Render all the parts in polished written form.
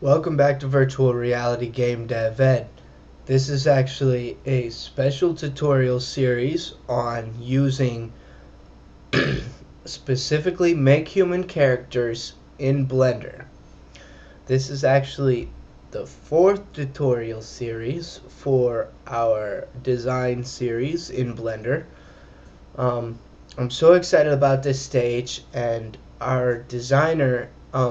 Welcome back to Virtual Reality Game Dev Ed. This is actually a special tutorial series on using specifically MakeHuman characters in Blender. This is actually the fourth tutorial series for our design series in Blender. I'm so excited about this stage, and our designer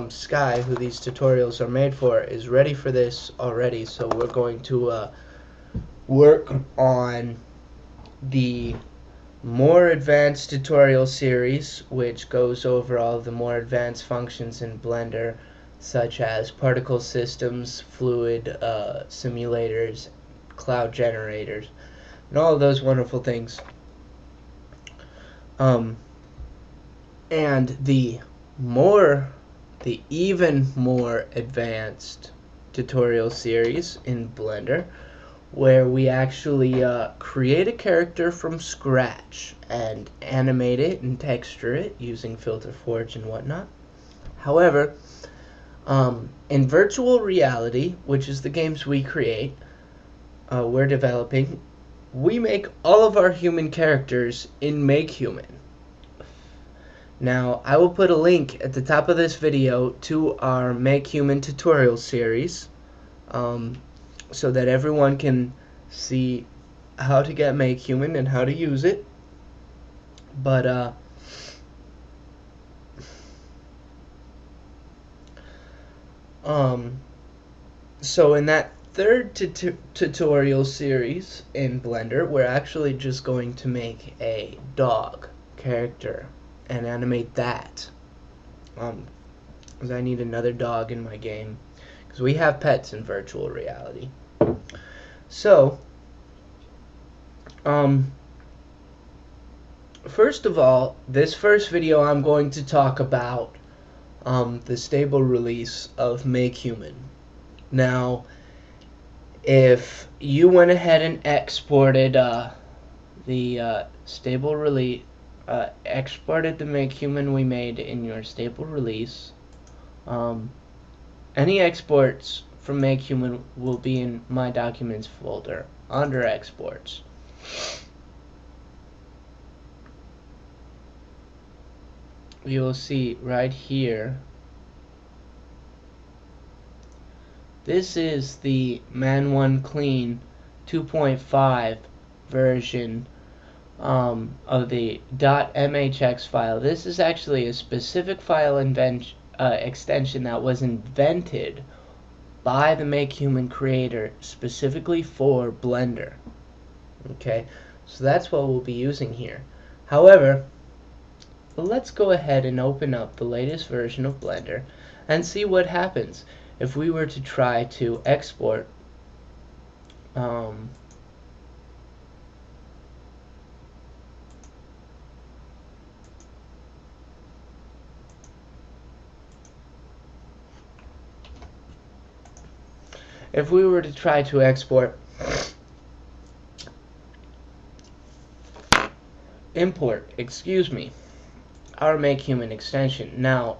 Sky, who these tutorials are made for, is ready for this already. So we're going to work on the more advanced tutorial series, which goes over all the more advanced functions in Blender, such as particle systems, fluid simulators, cloud generators, and all of those wonderful things. And the even more advanced tutorial series in Blender, where we actually create a character from scratch and animate it and texture it using Filter Forge and whatnot. However, in virtual reality, which is the games we create, we're developing, we make all of our human characters in MakeHuman. Now, I will put a link at the top of this video to our MakeHuman tutorial series, so that everyone can see how to get MakeHuman and how to use it. But so in that third tutorial series in Blender, we're actually just going to make a dog character and animate that. Because I need another dog in my game, because we have pets in virtual reality. So, first of all, this first video I'm going to talk about the stable release of MakeHuman. Now, if you went ahead and exported the stable release, exported the MakeHuman we made in your stable release, any exports from MakeHuman will be in My Documents folder under Exports. You'll see right here, this is the Man1 Clean 2.5 version of the .mhx file. This is actually a specific file extension that was invented by the MakeHuman creator specifically for Blender. Okay, so that's what we'll be using here. However, let's go ahead and open up the latest version of Blender and see what happens if we were to try to export import, our MakeHuman extension. Now,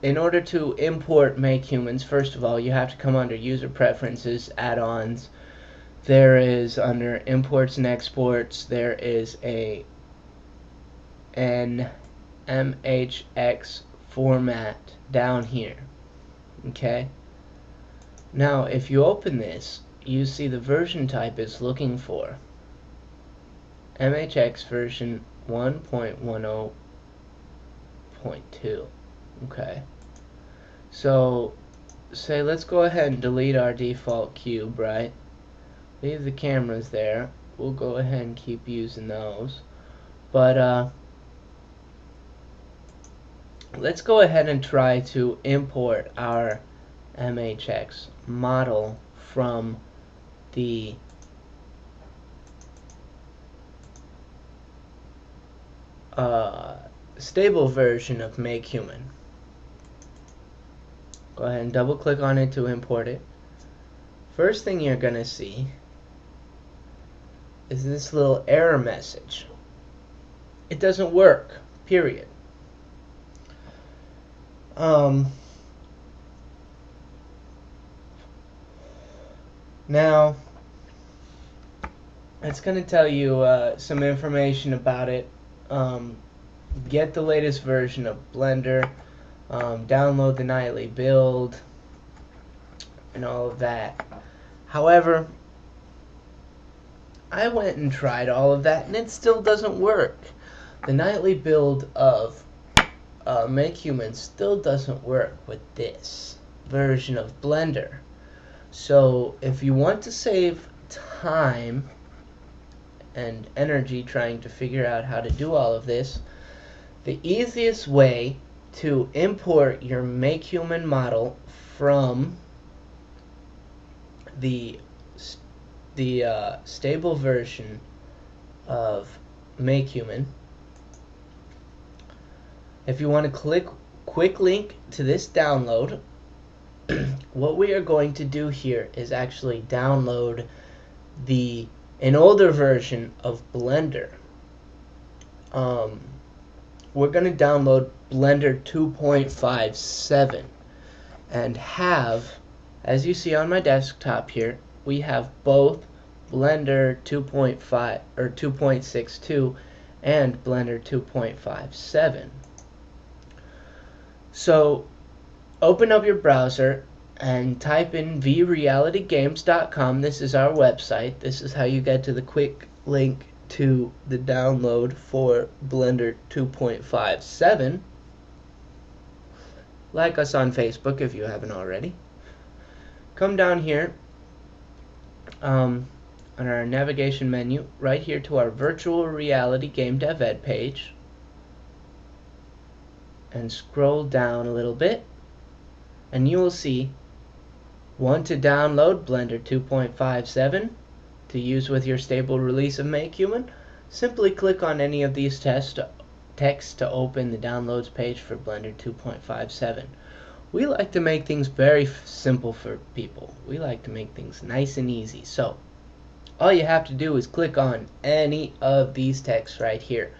in order to import MakeHumans, first of all, you have to come under User Preferences, Add-ons. There is under Imports and Exports, there is an MHX format down here. Okay? Now, if you open this, you see the version type is looking for MHX version 1.10.2. Okay. So, say let's go ahead and delete our default cube, right? Leave the cameras there. We'll go ahead and keep using those. But, let's go ahead and try to import our MHX model from the stable version of MakeHuman. Go ahead and double click on it to import it. First thing you're gonna see is this little error message. It doesn't work, period. Now, it's going to tell you some information about it. Get the latest version of Blender, download the nightly build, and all of that. However, I went and tried all of that, and it still doesn't work. The nightly build of MakeHuman still doesn't work with this version of Blender. So if you want to save time and energy trying to figure out how to do all of this, the easiest way to import your MakeHuman model from the stable version of MakeHuman, if you want to click quick link to this download, what we are going to do here is actually download an older version of Blender. We're going to download Blender 2.57 and have, as you see on my desktop here, we have both Blender 2.5 or 2.62 and Blender 2.57. So open up your browser and type in vrealitygames.com. This is our website. This is how you get to the quick link to the download for Blender 2.57. Like us on Facebook if you haven't already. Come down here on our navigation menu, right here to our virtual reality game dev ed page, and scroll down a little bit, and you will see want to download Blender 2.57 to use with your stable release of MakeHuman. Simply click on any of these text to open the downloads page for Blender 2.57. We like to make things very simple for people. We like to make things nice and easy. So all you have to do is click on any of these texts right here,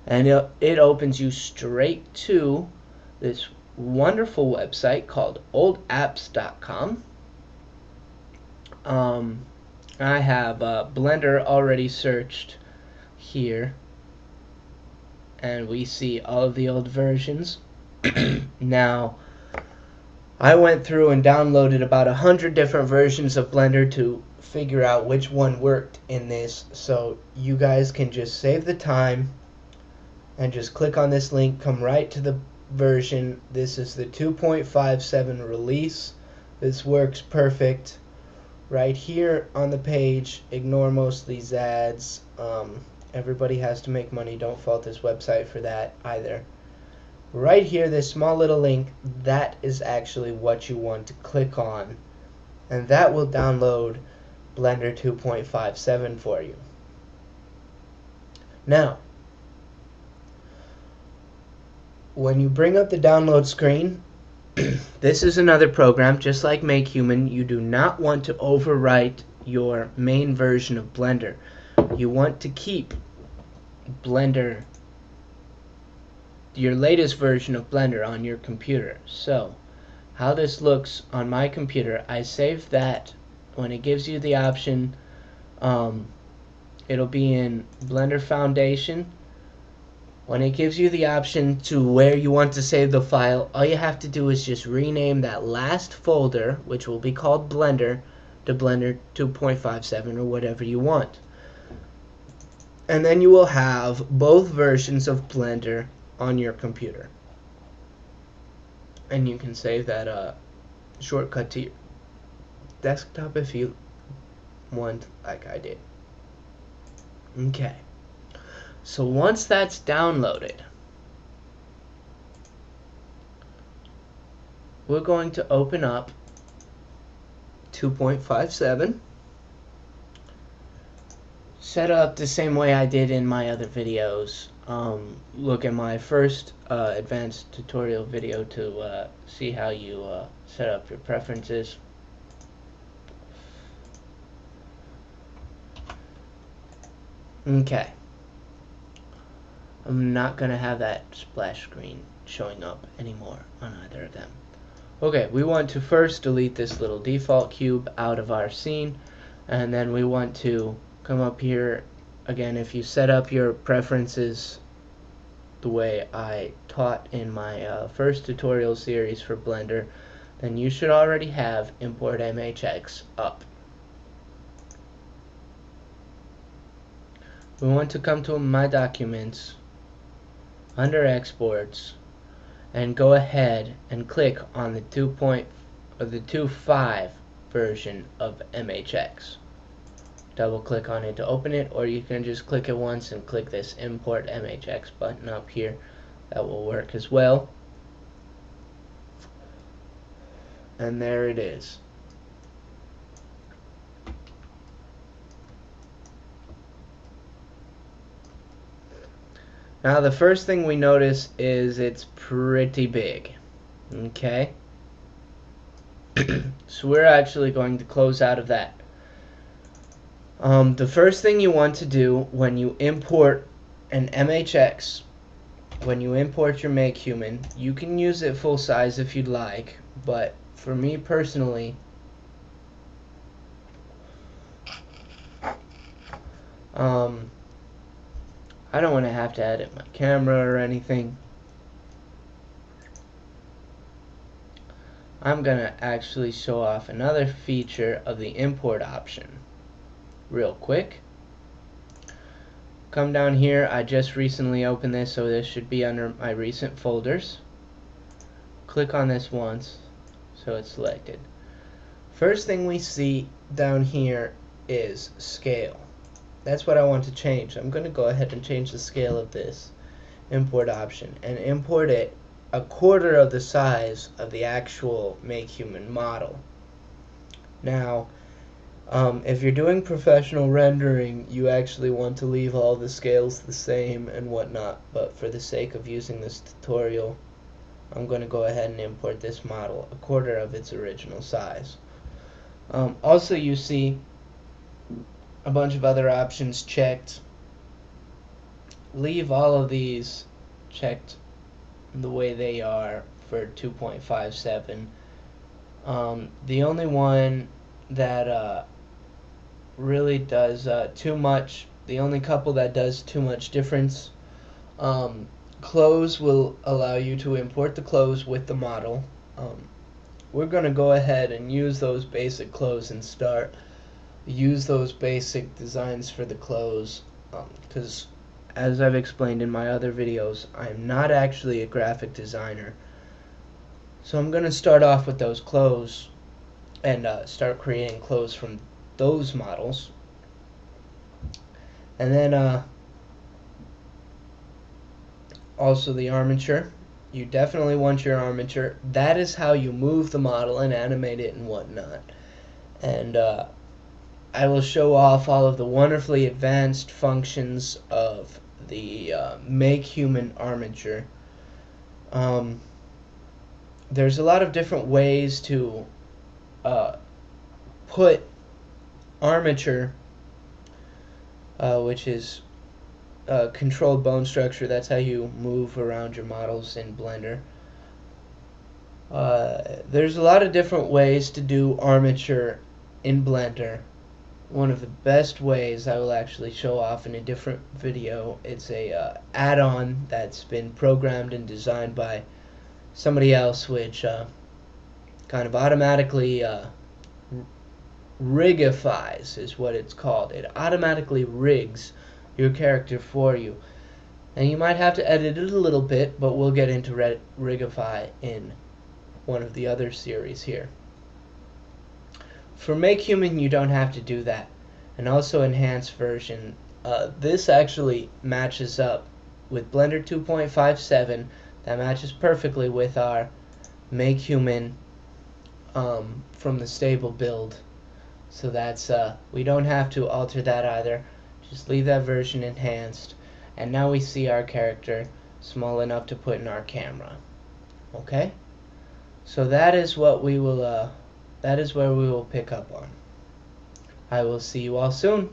and it opens you straight to this wonderful website called oldapps.com. I have Blender already searched here, and we see all of the old versions. Now, I went through and downloaded about 100 different versions of Blender to figure out which one worked in this, so you guys can just save the time and just click on this link, come right to the version. This is the 2.57 release. This works perfect. Right here on the page, ignore most of these ads. Everybody has to make money. Don't fault this website for that either. Right here, this small little link, that is actually what you want to click on, and that will download Blender 2.57 for you. Now, when you bring up the download screen, this is another program, just like MakeHuman. You do not want to overwrite your main version of Blender. You want to keep Blender, your latest version of Blender, on your computer. So, how this looks on my computer, I saved that. When it gives you the option, it'll be in Blender Foundation. When it gives you the option to where you want to save the file, all you have to do is just rename that last folder, which will be called Blender, to Blender 2.57 or whatever you want. And then you will have both versions of Blender on your computer. And you can save that shortcut to your desktop if you want, like I did. Okay. So once that's downloaded, we're going to open up 2.57, set up the same way I did in my other videos. Look at my first advanced tutorial video to see how you set up your preferences. Okay. I'm not going to have that splash screen showing up anymore on either of them. Okay, we want to first delete this little default cube out of our scene, and then we want to come up here again. If you set up your preferences the way I taught in my first tutorial series for Blender, then you should already have import MHX up. We want to come to My Documents, under Exports, and go ahead and click on the 2.5 version of MHX. Double click on it to open it, or you can just click it once and click this Import MHX button up here. That will work as well. And there it is. Now the first thing we notice is it's pretty big. Okay? So we're actually going to close out of that. The first thing you want to do when you import an MHX, when you import your MakeHuman, you can use it full size if you'd like, but for me personally, I don't want to have to edit my camera or anything. I'm going to actually show off another feature of the import option real quick. Come down here. I just recently opened this, so this should be under my recent folders. Click on this once so it's selected. First thing we see down here is scale. That's what I want to change. I'm going to go ahead and change the scale of this import option and import it 1/4 of the size of the actual MakeHuman model. Now, if you're doing professional rendering, you actually want to leave all the scales the same and whatnot, but for the sake of using this tutorial, I'm going to go ahead and import this model 1/4 of its original size. Also, you see a bunch of other options checked. Leave all of these checked the way they are for 2.57. The only one that really does too much, the only couple that does too much difference, clothes will allow you to import the clothes with the model. We're going to go ahead and use those basic clothes and use those basic designs for the clothes, because as I've explained in my other videos, I'm not actually a graphic designer. So I'm going to start off with those clothes and start creating clothes from those models. And then also the armature. You definitely want your armature. That is how you move the model and animate it and whatnot. And I will show off all of the wonderfully advanced functions of the MakeHuman armature. There's a lot of different ways to put armature, which is controlled bone structure. That's how you move around your models in Blender. There's a lot of different ways to do armature in Blender. One of the best ways I will actually show off in a different video. It's a add-on that's been programmed and designed by somebody else, which kind of automatically rigifies is what it's called. It automatically rigs your character for you, and you might have to edit it a little bit, but we'll get into rigify in one of the other series here. For MakeHuman, you don't have to do that. And also enhanced version, this actually matches up with Blender 2.57. That matches perfectly with our MakeHuman from the stable build. So that's we don't have to alter that either. Just leave that version enhanced, and now we see our character small enough to put in our camera. Okay? So that is what we will that is where we will pick up on. I will see you all soon.